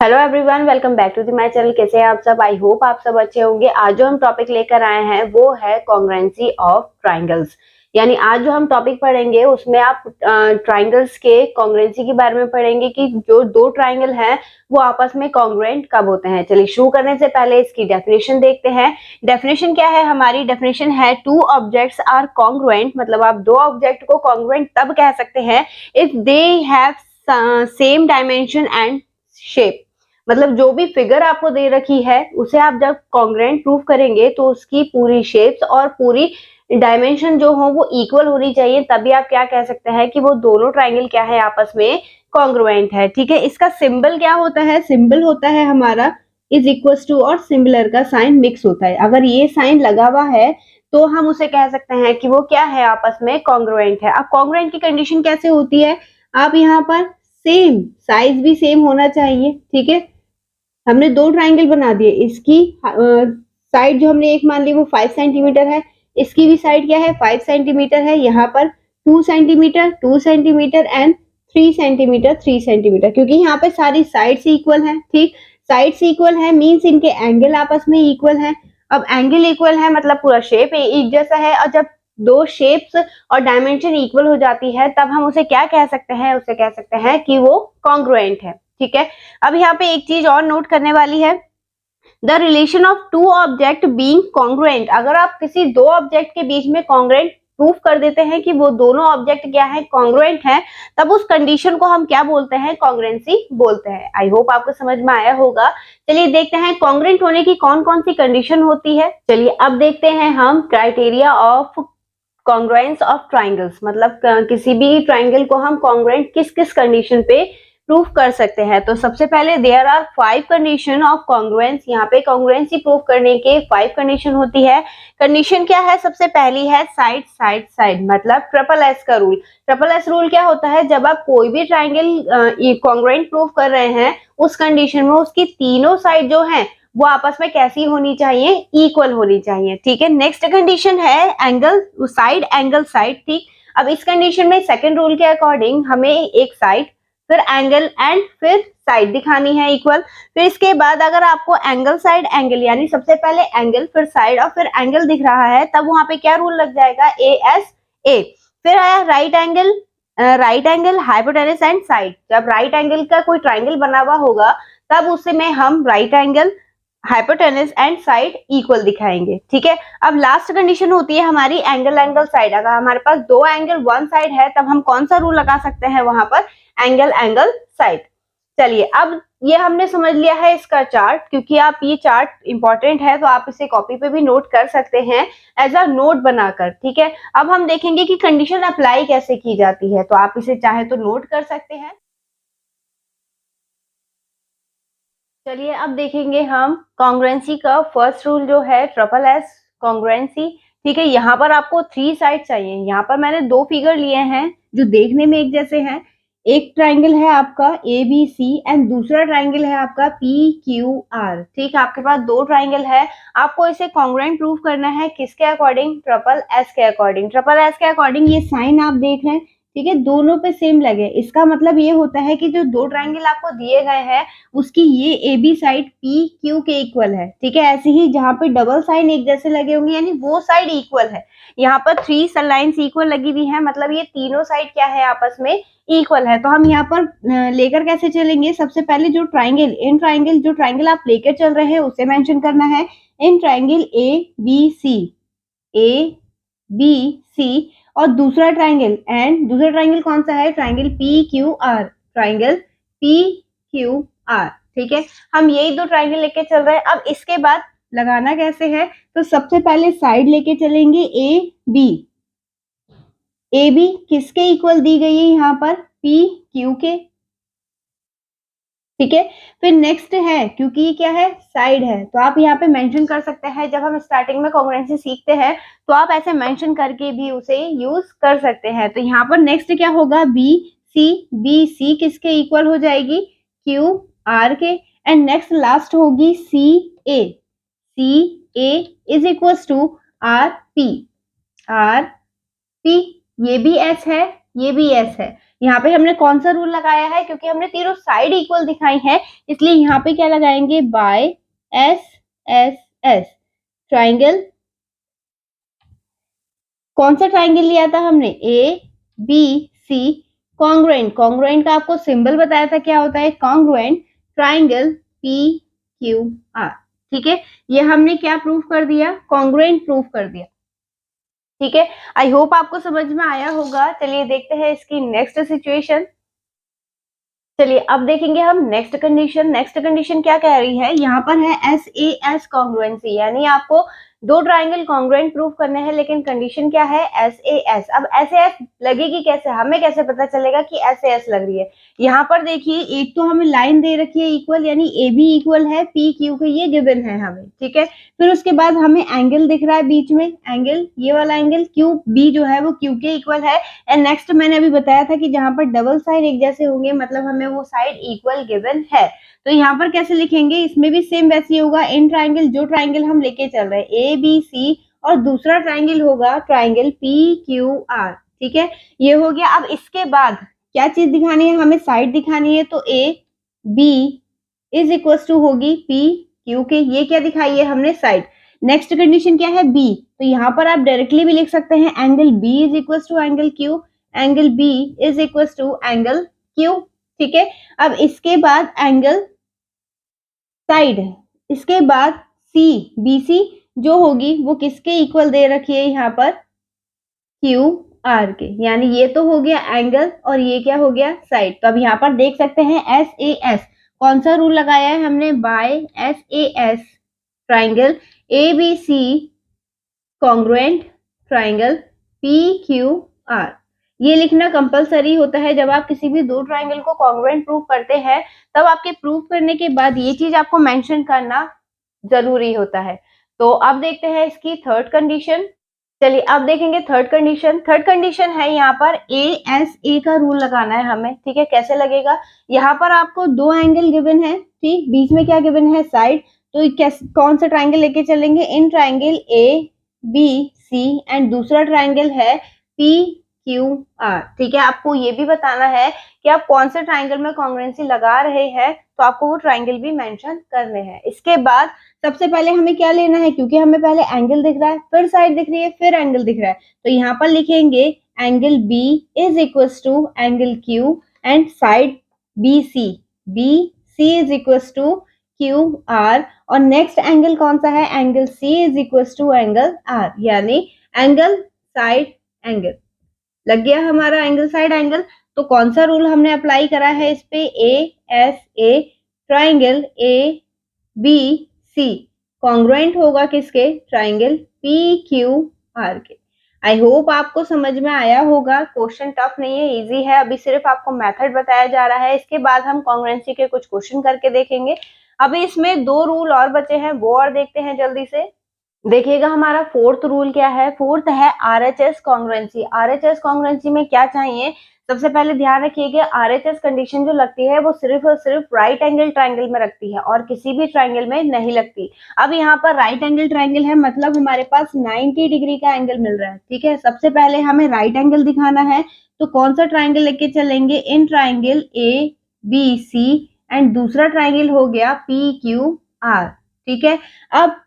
Hello everyone, welcome back to the my channel. कैसे हैं आप सब? आई होप आप सब अच्छे होंगे। आज जो हम टॉपिक लेकर आए हैं वो है कॉन्ग्रुएंसी ऑफ ट्राइंगल्स। यानी आज जो हम टॉपिक पढ़ेंगे उसमें आप ट्राइंगल्स के कॉन्ग्रुएंसी के बारे में पढ़ेंगे कि जो दो ट्राइंगल हैं वो आपस में कॉन्ग्रुएंट कब होते हैं। चलिए शुरू करने से पहले इसकी डेफिनेशन देखते हैं। डेफिनेशन क्या है? हमारी डेफिनेशन है टू ऑब्जेक्ट्स आर कॉन्ग्रुएंट, मतलब आप दो ऑब्जेक्ट को कॉन्ग्रुएंट तब कह सकते हैं if they have same dimension and shape. मतलब जो भी फिगर आपको दे रखी है उसे आप जब कॉन्ग्रुएंट प्रूव करेंगे तो उसकी पूरी शेप्स और पूरी डायमेंशन जो हो वो इक्वल होनी चाहिए, तभी आप क्या कह सकते हैं कि वो दोनों ट्राइंगल क्या है, आपस में कॉन्ग्रुएंट है। ठीक है, इसका सिंबल क्या होता है? सिंबल होता है हमारा इज इक्वल टू, और सिमिलर का साइन मिक्स होता है। अगर ये साइन लगा हुआ है तो हम उसे कह सकते हैं कि वो क्या है, आपस में कॉन्ग्रुएंट है। अब कॉन्ग्रुएंट की कंडीशन कैसे होती है? आप यहाँ पर सेम साइज भी सेम होना चाहिए। ठीक है, हमने दो ट्राइंगल बना दिए। इसकी साइड जो हमने एक मान ली वो 5 सेंटीमीटर है, इसकी भी साइड क्या है, 5 सेंटीमीटर है। यहाँ पर 2 centimetre 2 centimetre and 3 centimetre 3 centimetre, क्योंकि यहाँ पे सारी साइड्स इक्वल हैं। ठीक, साइड्स इक्वल है मींस इनके एंगल आपस में इक्वल है। अब एंगल इक्वल है मतलब पूरा शेप एक जैसा है, और जब दो शेप्स और डायमेंशन इक्वल हो जाती है तब हम उसे क्या कह सकते हैं? उसे कह सकते हैं कि वो कॉन्ग्रुएंट है। ठीक है, अब यहाँ पे एक चीज और नोट करने वाली है, the relation of two object being congruent. अगर आप किसी दो ऑब्जेक्ट के बीच में कॉन्ग्रुएंट प्रूफ कर देते हैं कि वो दोनों ऑब्जेक्ट क्या है, कॉन्ग्रुएंट है, तब उस कंडीशन को हम क्या बोलते हैं? कॉन्ग्रुएंसी बोलते हैं। आई होप आपको समझ में आया होगा। चलिए देखते हैं कॉन्ग्रुएंट होने की कौन कौन सी कंडीशन होती है। चलिए अब देखते हैं हम criteria of congruence of triangles, मतलब किसी भी ट्राइंगल को हम कॉन्ग्रुएंट किस किस कंडीशन पे प्रूफ कर सकते हैं। तो सबसे पहले there are 5 condition of congruence. यहाँ पे कॉन्ग्रुएंसी प्रूफ करने के 5 कंडीशन होती है। कंडीशन क्या है? सबसे पहली है साइड साइड साइड, मतलब ट्रिपल एस का रूल। ट्रिपल एस रूल क्या होता है? जब आप कोई भी ट्राइंगल कॉन्ग्रुएंट प्रूफ कर रहे हैं उस कंडीशन में उसकी तीनों साइड जो है वो आपस में कैसी होनी चाहिए? इक्वल होनी चाहिए। ठीक है, नेक्स्ट कंडीशन है एंगल साइड एंगल साइड। ठीक, अब इस कंडीशन में सेकंड रूल के अकॉर्डिंग हमें एक साइड फिर एंगल एंड फिर साइड दिखानी है इक्वल। फिर इसके बाद अगर आपको एंगल साइड एंगल, यानी सबसे पहले एंगल फिर साइड और फिर एंगल दिख रहा है, तब वहां पे क्या रूल लग जाएगा? ए एस ए। फिर आया right angle hypotenuse and side. जब राइट एंगल का कोई ट्राइंगल बना हुआ होगा तब उसे में हम right angle hypotenuse and side equal दिखाएंगे। ठीक है, अब लास्ट कंडीशन होती है हमारी एंगल एंगल साइड। अगर हमारे पास दो एंगल वन साइड है तब हम कौन सा रूल लगा सकते हैं वहां पर? Angle angle side. चलिए अब ये हमने समझ लिया है इसका चार्ट, क्योंकि आप ये चार्ट इंपॉर्टेंट है तो आप इसे कॉपी पे भी नोट कर सकते हैं एज अ नोट बनाकर। ठीक है, अब हम देखेंगे कि कंडीशन अप्लाई कैसे की जाती है, तो आप इसे चाहे तो नोट कर सकते हैं। चलिए अब देखेंगे हम कॉन्ग्रुएंसी का फर्स्ट रूल जो है ट्रिपल एस कॉन्ग्रुएंसी। ठीक है, यहाँ पर आपको 3 साइड चाहिए। यहाँ पर मैंने दो फिगर लिए हैं जो देखने में एक जैसे हैं। एक ट्राइंगल है आपका ए बी सी एंड दूसरा ट्राइंगल है आपका पी क्यू आर। ठीक है, आपके पास दो ट्राइंगल है, आपको इसे कॉन्ग्रुएंट प्रूव करना है किसके अकॉर्डिंग? ट्रिपल एस के अकॉर्डिंग। ट्रिपल एस के अकॉर्डिंग ये साइन आप देख रहे हैं, ठीक है, दोनों पे सेम लगे। इसका मतलब ये होता है कि जो दो ट्राइंगल आपको दिए गए हैं उसकी ये A B side P Q के इक्वल है। ठीक है, ऐसे ही जहां पे डबल साइन एक जैसे लगे होंगे यानी वो साइड इक्वल है। यहाँ पर 3 लाइंस इक्वल लगी हुई है, मतलब ये तीनों साइड क्या है? आपस में इक्वल है। तो हम यहाँ पर लेकर कैसे चलेंगे? सबसे पहले जो ट्राइंगल जो ट्राइंगल आप लेकर चल रहे हैं उसे मेंशन करना है। इन ट्राइंगल ए बी सी और दूसरा ट्राइंगल, एंड दूसरा ट्राइंगल कौन सा है? Triangle P Q are. Triangle P Q R. ठीक है, हम यही दो ट्राइंगल लेके चल रहे हैं। अब इसके बाद लगाना कैसे है? तो सबसे पहले साइड लेके चलेंगे ए बी किसके इक्वल दी गई है? यहाँ पर पी क्यू के। ठीक है, फिर नेक्स्ट है, क्योंकि ये क्या है? साइड है, तो आप यहाँ पे मेंशन कर सकते हैं। जब हम स्टार्टिंग में कॉन्ग्रुएंसी सीखते हैं तो आप ऐसे मेंशन करके भी उसे यूज कर सकते हैं। तो यहाँ पर नेक्स्ट क्या होगा? बी सी किसके इक्वल हो जाएगी? Q R K. And next last होगी C A is equal to R P. ये भी एस है, ये भी एस है, यहाँ पे हमने कौन सा रूल लगाया है, क्योंकि हमने तीनों साइड इक्वल दिखाई है, इसलिए यहाँ पे क्या लगाएंगे, by S S S triangle. कौन सा ट्राइंगल लिया था हमने, A B C congruent. Congruent का आपको सिंबल बताया था क्या होता है, congruent triangle P Q R. ठीक है, ये हमने क्या प्रूफ कर दिया, कॉन्ग्रुएंट प्रूफ कर दिया। ठीक है, आई होप आपको समझ में आया होगा। चलिए देखते हैं इसकी नेक्स्ट सिचुएशन। चलिए अब देखेंगे हम नेक्स्ट कंडीशन। नेक्स्ट कंडीशन क्या कह रही है, यहाँ पर है एस ए एस कॉन्ग्रुएंसी, यानी आपको दो ट्राइंगल कॉन्ग्रुएंट प्रूफ करने हैं, लेकिन कंडीशन क्या है, एस ए एस। अब एस ए एस लगेगी कैसे, हमें कैसे पता चलेगा कि एस ए एस लग रही है। यहाँ पर देखिए, एक तो हमें लाइन दे रखी है इक्वल, यानी ए बी इक्वल है पी क्यू के, ये गिवन है हमें। ठीक है, फिर उसके बाद हमें एंगल दिख रहा है बीच में, एंगल ये वाला एंगल क्यू बी जो है वो क्यू के इक्वल है। एंड नेक्स्ट मैंने अभी बताया था कि जहां पर डबल साइड एक जैसे होंगे, मतलब हमें वो साइड इक्वल गिवन है। तो यहाँ पर कैसे लिखेंगे, इसमें भी सेम वैसे ही होगा। इन ट्राइंगल, जो ट्राइंगल हम लेके चल रहे हैं ए बी सी, और दूसरा ट्राइंगल होगा ट्राइंगल पी क्यू आर। ठीक है, ये हो गया। अब इसके बाद क्या चीज दिखानी है, हमें साइड दिखानी है, तो A B is equal to होगी पी क्यू के, ये क्या दिखाई है हमने, साइड। नेक्स्ट कंडीशन क्या है, बी। तो यहाँ पर आप डायरेक्टली भी लिख सकते हैं angle B is equal to angle Q, angle B is equal to angle Q. ठीक है, अब इसके बाद एंगल साइड, इसके बाद सी बी सी जो होगी वो किसके इक्वल दे रखी है यहाँ पर, क्यू आर के, यानी ये तो हो गया एंगल और ये क्या हो गया, साइड। तो अब यहाँ पर देख सकते हैं एस ए एस, कौन सा रूल लगाया है हमने, by S A S triangle A B C congruent triangle P Q R. ये लिखना कंपलसरी होता है जब आप किसी भी दो ट्राइंगल को कॉन्ग्रुएंट प्रूफ करते हैं, तब आपके प्रूफ करने के बाद ये चीज आपको मेंशन करना जरूरी होता है। तो अब देखते हैं इसकी थर्ड कंडीशन। चलिए अब देखेंगे थर्ड कंडीशन। थर्ड कंडीशन है यहाँ पर ए एस ए का रूल लगाना है हमें। ठीक है, कैसे लगेगा, यहाँ पर आपको दो एंगल गिवन है, ठीक, बीच में क्या गिवन है, साइड। तो कौन सा ट्राइंगल लेके चलेंगे, in triangle A B C, and दूसरा ट्राइंगल है पी क्यू आर। ठीक है, आपको ये भी बताना है कि आप कौन से ट्राइंगल में कॉन्ग्रुएंसी लगा रहे हैं, तो आपको वो ट्राइंगल भी मेंशन करने हैं। इसके बाद सबसे पहले हमें क्या लेना है, क्योंकि हमें पहले एंगल दिख रहा है, फिर साइड दिख रही है, फिर एंगल दिख रहा है, तो यहाँ पर लिखेंगे angle B is equal to angle Q and side B C is equal to Q R, और नेक्स्ट एंगल कौन सा है, angle C is equal to angle R, यानी एंगल साइड एंगल। लग गया हमारा एंगल साइड एंगल। तो कौन सा रूल हमने अप्लाई करा है इस पे, A S A triangle A B C congruent होगा किसके, ट्राइंगल पी क्यू आर के। आई होप आपको समझ में आया होगा। क्वेश्चन टफ नहीं है, इजी है। अभी सिर्फ आपको मेथड बताया जा रहा है, इसके बाद हम कॉन्ग्रुएंसी के कुछ क्वेश्चन करके देखेंगे। अभी इसमें दो रूल और बचे हैं, वो और देखते हैं जल्दी से। देखिएगा हमारा फोर्थ रूल क्या है, फोर्थ है आरएचएस कॉन्ग्रुएंसी। आरएचएस कॉन्ग्रुएंसी में क्या चाहिए, सबसे पहले ध्यान रखिएगा आरएचएस कंडीशन जो लगती है वो सिर्फ और सिर्फ राइट एंगल ट्राइंगल में रखती है और किसी भी ट्राइंगल में नहीं लगती। अब यहाँ पर राइट एंगल ट्राइंगल है, मतलब हमारे पास 90 डिग्री का एंगल मिल रहा है। ठीक है, सबसे पहले हमें राइट एंगल दिखाना है, तो कौन सा ट्राइंगल लेके चलेंगे, in triangle A B C, and दूसरा ट्राइंगल हो गया पी क्यू आर। ठीक है, अब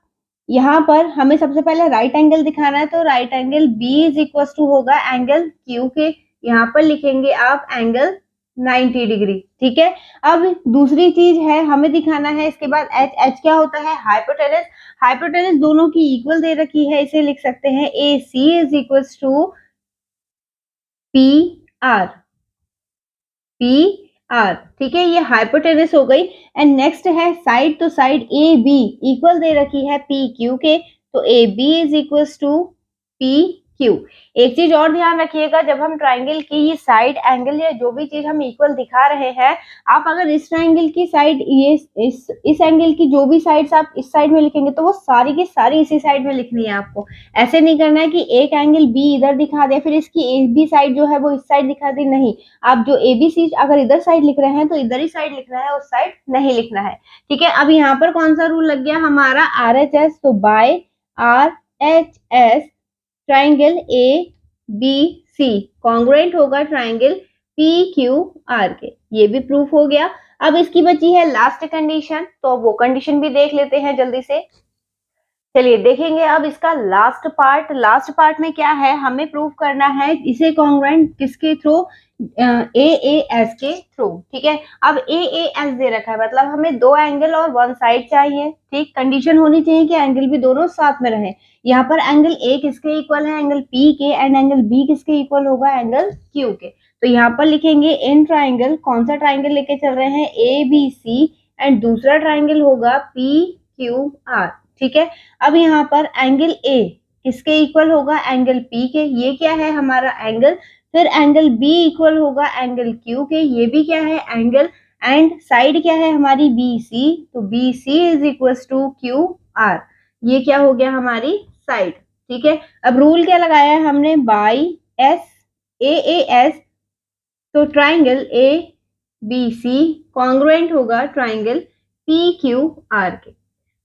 यहाँ पर हमें सबसे पहले राइट एंगल दिखाना है, तो right angle B is equal to होगा एंगल क्यू के, यहाँ पर लिखेंगे आप एंगल 90 डिग्री। ठीक है, अब दूसरी चीज है हमें दिखाना है इसके बाद एच। एच क्या होता है, हाइपोटेनस। हाइपोटेनस दोनों की इक्वल दे रखी है, इसे लिख सकते हैं A C is equal to P R, P R. ठीक है, ये हाइपोटेनस हो गई। एंड नेक्स्ट है साइड, तो साइड ए बी इक्वल दे रखी है पी क्यू के, तो A B is equal to P Q. एक चीज और ध्यान रखिएगा, जब हम ट्राइंगल की ये साइड एंगल या जो भी चीज हम इक्वल दिखा रहे हैं, आप अगर इस ट्राइंगल की साइड ये इस एंगल की जो भी साइड्स आप इस साइड में लिखेंगे, तो वो सारी की सारी इसी साइड में लिखनी है आपको। ऐसे नहीं करना है कि एक एंगल बी इधर दिखा दे फिर इसकी ए बी साइड जो है वो इस साइड दिखा दी, नहीं। आप जो ए बी सी अगर इधर साइड लिख रहे हैं तो इधर ही साइड लिखना है, उस साइड नहीं लिखना है। ठीक है, अब यहाँ पर कौन सा रूल लग गया हमारा, आर एच एस। तो by R H S triangle A B C congruent होगा ट्राइंगल PQR के। ये भी प्रूफ हो गया। अब इसकी बची है लास्ट कंडीशन, तो वो कंडीशन भी देख लेते हैं जल्दी से। चलिए देखेंगे अब इसका लास्ट पार्ट। लास्ट पार्ट में क्या है, हमें प्रूव करना है इसे कॉन्ग्रुएंट किसके थ्रू, AAS के थ्रू। ठीक है, अब AAS दे रखा है, मतलब हमें दो एंगल और वन साइड चाहिए। ठीक, कंडीशन होनी चाहिए कि एंगल भी दोनों साथ में रहे। यहाँ पर एंगल A किसके इक्वल है, एंगल P के, एंड एंगल B किसके इक्वल होगा, एंगल Q के। तो यहाँ पर लिखेंगे इन ट्राइंगल, कौन सा ट्राइंगल लेके चल रहे हैं, ABC, एंड दूसरा ट्राइंगल होगा PQR। ठीक है, अब यहाँ पर एंगल A किसके इक्वल होगा, एंगल P के, ये क्या है हमारा एंगल। फिर एंगल B इक्वल होगा एंगल Q के, ये भी क्या है एंगल, एंड साइड क्या है हमारी BC, तो BC is equal to QR, ये क्या हो गया हमारी साइड। ठीक है, अब रूल क्या लगाया है हमने, बाई AAS, तो ट्राइंगल ABC कॉन्ग्रुएंट होगा ट्राइंगल PQR के।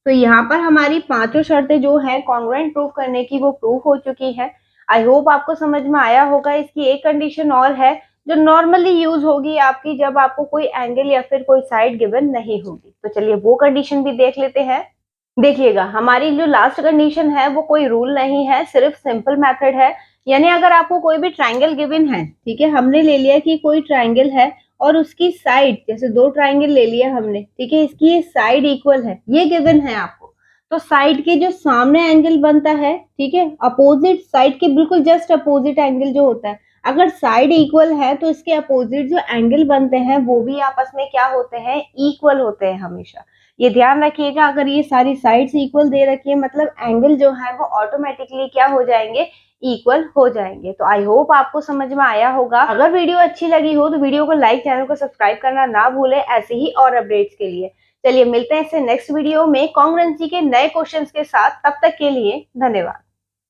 तो यहाँ पर हमारी पांचों शर्तें जो है कॉन्ग्रुएंट प्रूफ करने की वो प्रूफ हो चुकी है। आई होप आपको समझ में आया होगा। इसकी एक कंडीशन और है जो नॉर्मली यूज होगी आपकी जब आपको कोई एंगल या फिर कोई साइड गिवन नहीं होगी। तो चलिए वो कंडीशन भी देख लेते हैं। देखिएगा हमारी जो लास्ट कंडीशन है वो कोई रूल नहीं है, सिर्फ सिंपल मेथड है। यानी अगर आपको कोई भी ट्राइंगल गिवन है, ठीक है, हमने ले लिया कि कोई ट्राइंगल है और उसकी साइड, जैसे दो ट्राइंगल ले लिया हमने, ठीक है, इसकी ये साइड इक्वल है, ये गिवन है आपको। तो साइड के जो सामने एंगल बनता है, ठीक है, अपोजिट साइड के बिल्कुल जस्ट अपोजिट एंगल जो होता है, अगर साइड इक्वल है तो इसके अपोजिट जो एंगल बनते हैं वो भी आपस में क्या होते हैं, इक्वल होते हैं हमेशा। ये ध्यान रखिएगा, अगर ये सारी साइड्स इक्वल दे रखी है मतलब एंगल जो है वो ऑटोमेटिकली क्या हो जाएंगे, इक्वल हो जाएंगे। तो आई होप आपको समझ में आया होगा। अगर वीडियो अच्छी लगी हो तो वीडियो को लाइक, चैनल को सब्सक्राइब करना ना भूलें ऐसे ही और अपडेट्स के लिए। चलिए मिलते हैं इससे नेक्स्ट वीडियो में कॉन्ग्रुएंसी के नए क्वेश्चंस के साथ। तब तक के लिए धन्यवाद।